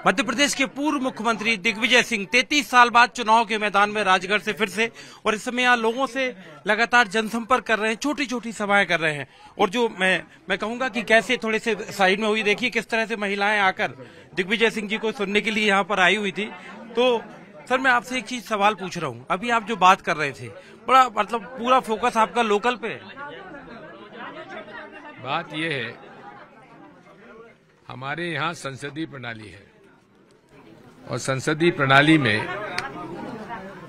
मध्य प्रदेश के पूर्व मुख्यमंत्री दिग्विजय सिंह 33 साल बाद चुनाव के मैदान में राजगढ़ से फिर से, और इस समय यहाँ लोगों से लगातार जनसंपर्क कर रहे हैं, छोटी छोटी सभाएं कर रहे हैं। और जो मैं कहूंगा कि कैसे थोड़े से साइड में हुई, देखिए किस तरह से महिलाएं आकर दिग्विजय सिंह जी को सुनने के लिए यहाँ पर आई हुई थी। तो सर मैं आपसे एक चीज सवाल पूछ रहा हूँ, अभी आप जो बात कर रहे थे बड़ा मतलब पूरा फोकस आपका लोकल पे है। बात यह है, हमारे यहाँ संसदीय प्रणाली है और संसदीय प्रणाली में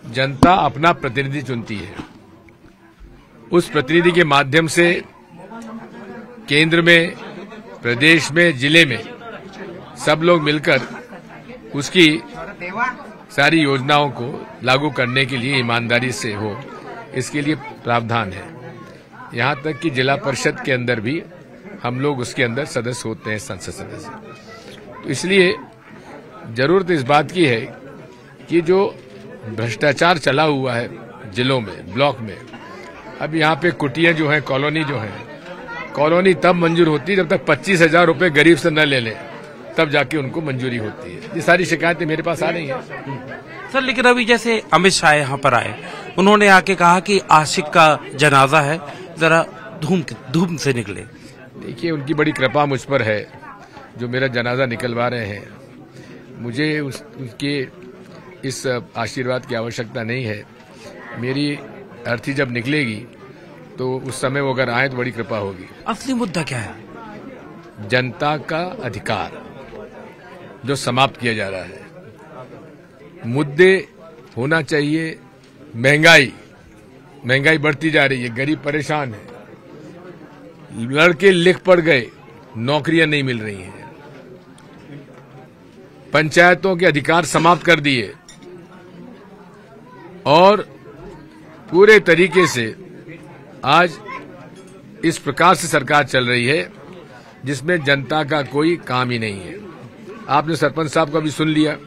जनता अपना प्रतिनिधि चुनती है। उस प्रतिनिधि के माध्यम से केंद्र में, प्रदेश में, जिले में सब लोग मिलकर उसकी सारी योजनाओं को लागू करने के लिए ईमानदारी से हो, इसके लिए प्रावधान है। यहाँ तक कि जिला परिषद के अंदर भी हम लोग उसके अंदर सदस्य होते हैं, संसद सदस्य। तो इसलिए जरूरत इस बात की है कि जो भ्रष्टाचार चला हुआ है जिलों में, ब्लॉक में, अब यहाँ पे कुटियां जो हैं, कॉलोनी जो हैं, कॉलोनी तब मंजूर होती है जब तक 25,000 रुपए गरीब से न ले लें, तब जाके उनको मंजूरी होती है। ये सारी शिकायतें मेरे पास आ रही हैं सर। लेकिन अभी जैसे अमित शाह यहाँ पर आए, उन्होंने आके कहा कि आशिक का जनाजा है, जरा धूम से निकले। देखिए, उनकी बड़ी कृपा मुझ पर है जो मेरा जनाजा निकलवा रहे हैं। मुझे उनके इस आशीर्वाद की आवश्यकता नहीं है। मेरी अर्थी जब निकलेगी तो उस समय वो अगर आए तो बड़ी कृपा होगी। असली मुद्दा क्या है? जनता का अधिकार जो समाप्त किया जा रहा है। मुद्दे होना चाहिए, महंगाई बढ़ती जा रही है, गरीब परेशान है, लड़के लिख पढ़ गए, नौकरियां नहीं मिल रही हैं, पंचायतों के अधिकार समाप्त कर दिए, और पूरे तरीके से आज इस प्रकार से सरकार चल रही है जिसमें जनता का कोई काम ही नहीं है। आपने सरपंच साहब का भी सुन लिया,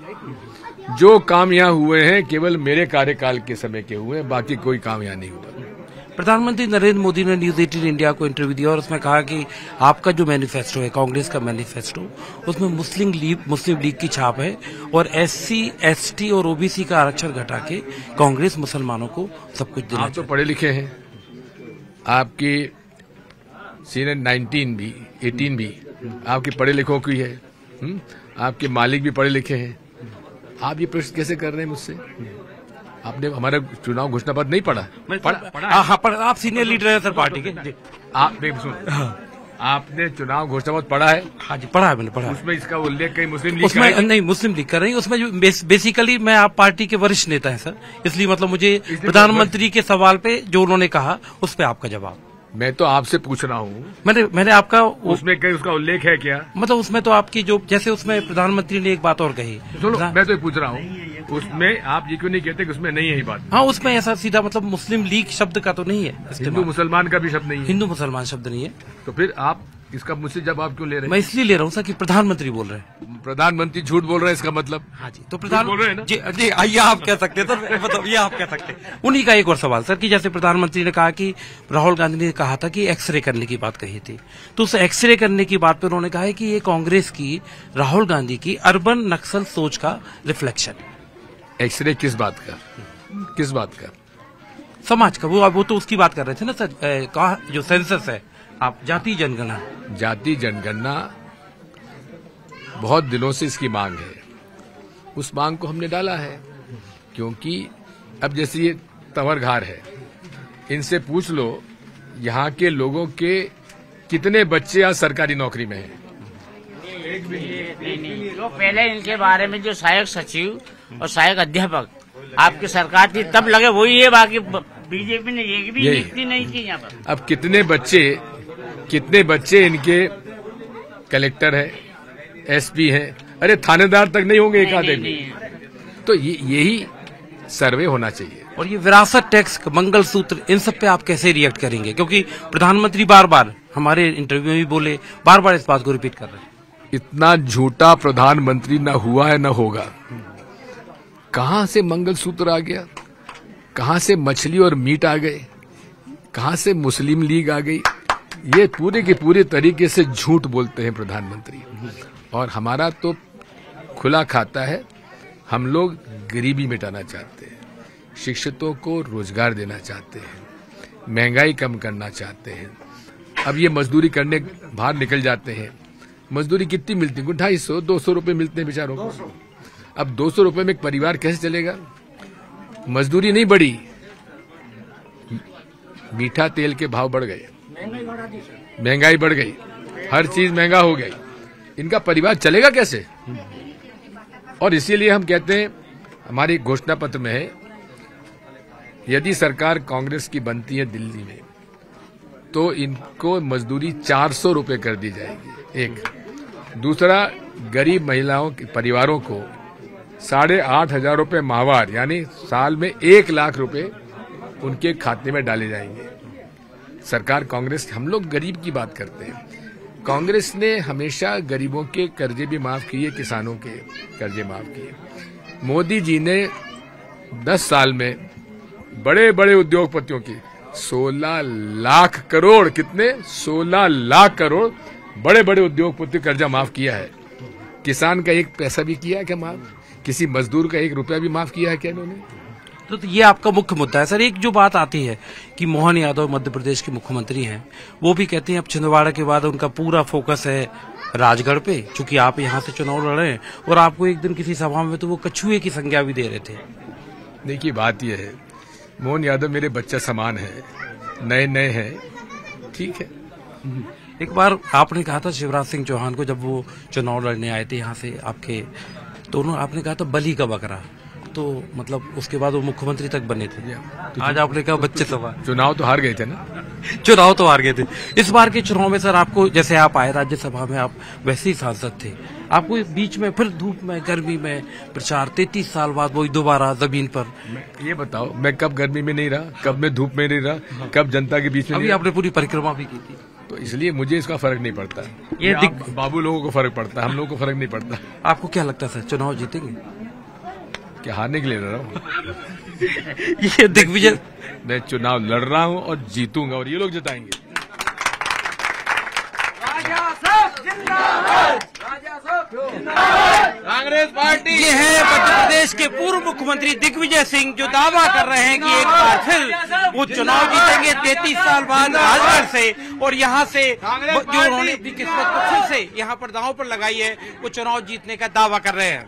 जो काम यहाँ हुए हैं केवल मेरे कार्यकाल के समय के हुए, बाकी कोई काम यहाँ नहीं हुआ। प्रधानमंत्री नरेंद्र मोदी ने न्यूज 18 इंडिया को इंटरव्यू दिया और उसमें कहा कि आपका जो मैनिफेस्टो है, कांग्रेस का मैनिफेस्टो, उसमें मुस्लिम लीग की छाप है, और SC, ST और OBC का आरक्षण घटा के कांग्रेस मुसलमानों को सब कुछ देना। आप तो पढ़े लिखे हैं, आपकी सीनियर 19 भी 18 भी आपके पढ़े लिखों की है, आपके मालिक भी पढ़े लिखे हैं। आप ये प्रश्न कैसे कर रहे हैं मुझसे? आपने हमारा चुनाव घोषणा पत्र नहीं पढ़ा? पढ़ा। आप सीनियर लीडर हैं सर पार्टी के। आपने चुनाव घोषणा पत्र पढ़ा है? हाँ जी, पढ़ा है, मैंने पढ़ा। उसमें इसका उल्लेख कहीं मुस्लिम लीग उसमें नहीं, मुस्लिम लीग कर रही है उसमें। जो बेसिकली मैं आप पार्टी के वरिष्ठ नेता हैं सर, इसलिए मतलब मुझे प्रधानमंत्री के सवाल पे जो उन्होंने कहा उस पे आपका जवाब। मैं तो आपसे पूछ रहा हूँ, मैंने आपका उसमें कहीं उसका उल्लेख है क्या? मतलब उसमें तो आपकी जो, जैसे उसमें प्रधानमंत्री ने एक बात और कही। सुनो, मैं तो पूछ रहा हूँ, उसमें आप ये क्यों नहीं कहते कि उसमें नहीं है ये बात? हाँ, उसमें ऐसा सीधा मतलब मुस्लिम लीग शब्द का तो नहीं है, हिंदू मुसलमान का भी शब्द नहीं है। हिंदू मुसलमान शब्द नहीं है। तो फिर आप इसका मुझसे जवाब क्यों ले रहे हैं? मैं इसलिए ले रहा हूँ सर कि प्रधानमंत्री बोल रहे हैं। प्रधानमंत्री झूठ बोल रहे हैं, इसका मतलब? हाँ जी, तो प्रधानमंत्री जी आइए आप कह सकते हैं सर, मतलब ये आप कह सकते हैं। उन्हीं का एक और सवाल सर कि जैसे प्रधानमंत्री ने कहा कि राहुल गांधी ने कहा था कि एक्सरे करने की बात कही थी, तो उस एक्सरे करने की बात पर उन्होंने कहा है कि ये कांग्रेस की, राहुल गांधी की अर्बन नक्सल सोच का रिफ्लेक्शन। एक्सरे किस बात का? किस बात का? समाज का। वो तो उसकी बात कर रहे थे ना सर, कहा जो सेंसस है, आप जाति जनगणना बहुत दिनों से इसकी मांग है। उस मांग को हमने डाला है, क्योंकि अब जैसे ये तंवरघार है, इनसे पूछ लो यहाँ के लोगों के कितने बच्चे आज सरकारी नौकरी में हैं। नहीं, तो पहले इनके बारे में जो सहायक सचिव और सहायक अध्यापक आपकी सरकार थी तब लगे वही है, बाकी बीजेपी ने ये भी नियुक्ति नहीं की यहाँ पर। अब कितने बच्चे इनके कलेक्टर है, SP है, अरे थानेदार तक नहीं होंगे एक आधे में। तो यही सर्वे होना चाहिए। और ये विरासत टैक्स, मंगलसूत्र, इन सब पे आप कैसे रिएक्ट करेंगे? क्योंकि प्रधानमंत्री बार बार हमारे इंटरव्यू में भी बोले, बार बार इस बात को रिपीट कर रहे हैं। इतना झूठा प्रधानमंत्री न हुआ है न होगा। कहां से मंगलसूत्र आ गया, कहां से मछली और मीट आ गए, कहां से मुस्लिम लीग आ गई? ये पूरे के पूरे तरीके से झूठ बोलते हैं प्रधानमंत्री। और हमारा तो खुला खाता है। हम लोग गरीबी मिटाना चाहते हैं, शिक्षितों को रोजगार देना चाहते हैं, महंगाई कम करना चाहते हैं। अब ये मजदूरी करने बाहर निकल जाते हैं, मजदूरी कितनी मिलती है? 250 200 रुपए मिलते हैं बेचारों को। अब 200 रुपए में एक परिवार कैसे चलेगा? मजदूरी नहीं बढ़ी, मीठा तेल के भाव बढ़ गए, महंगाई बढ़ गई, हर चीज महंगा हो गई। इनका परिवार चलेगा कैसे? और इसीलिए हम कहते हैं, हमारी घोषणा पत्र में है, यदि सरकार कांग्रेस की बनती है दिल्ली में तो इनको मजदूरी 400 रुपए कर दी जाएगी। एक दूसरा, गरीब महिलाओं के परिवारों को 8,500 रुपए माहवार यानी साल में 1 लाख रुपए उनके खाते में डाले जाएंगे। सरकार कांग्रेस, हम लोग गरीब की बात करते हैं, कांग्रेस ने हमेशा गरीबों के कर्जे भी माफ किए, किसानों के कर्जे माफ किए। मोदी जी ने 10 साल में बड़े बड़े उद्योगपतियों की 16 लाख करोड़, कितने? 16 लाख करोड़ बड़े बड़े उद्योगपति कर्जा माफ किया है। किसान का 1 पैसा भी किया है क्या माफ? किसी मजदूर का 1 रुपया भी माफ किया है क्या इन्होंने? तो ये आपका मुख्य मुद्दा है सर। एक जो बात आती है कि मोहन यादव मध्य प्रदेश के मुख्यमंत्री हैं, वो भी कहते हैं अब छिंदवाड़ा के बाद उनका पूरा फोकस है राजगढ़ पे, चूंकि आप यहाँ से चुनाव लड़ रहे हैं। और आपको एक दिन किसी सभा में तो वो कछुए की संज्ञा भी दे रहे थे। देखिए, बात यह है, मोहन यादव मेरे बच्चा समान है, नए नए हैं, ठीक है। एक बार आपने कहा था शिवराज सिंह चौहान को, जब वो चुनाव लड़ने आए थे यहाँ से आपके, तो आपने कहा था बलि का बकरा, तो मतलब उसके बाद वो मुख्यमंत्री तक बने थे। तो आज आपने कहा बच्चे सवाल, चुनाव तो हार गए थे ना। चुनाव तो हार गए थे। इस बार के चुनाव में सर आपको, जैसे आप आए राज्यसभा में, आप वैसे ही सांसद थे, आपको बीच में फिर धूप में गर्मी में प्रचार, 33 साल बाद वही दोबारा जमीन पर। ये बताओ, मैं कब गर्मी में नहीं रहा, कब मैं धूप में नहीं रहा, कब जनता के बीच में? अभी आपने पूरी परिक्रमा भी की थी, तो इसलिए मुझे इसका फर्क नहीं पड़ता। ये बाबू लोगों को फर्क पड़ता है, हम लोगों को फर्क नहीं पड़ता। आपको क्या लगता है सर, चुनाव जीतेंगे? क्या हारने के लिए लड़ रहा हूँ? ये दिग्विजय, मैं चुनाव लड़ रहा हूँ और जीतूंगा, और ये लोग जिताएंगे। कांग्रेस पार्टी। ये है मध्य प्रदेश के पूर्व मुख्यमंत्री दिग्विजय सिंह, जो दावा कर रहे हैं कि एक बार फिर वो चुनाव जीतेंगे 33 साल बाद राजगढ़ से। और यहाँ से जो उन्होंने अपनी किस्मत को फिर से यहाँ पर दांव पर लगाई है, वो चुनाव जीतने का दावा कर रहे हैं।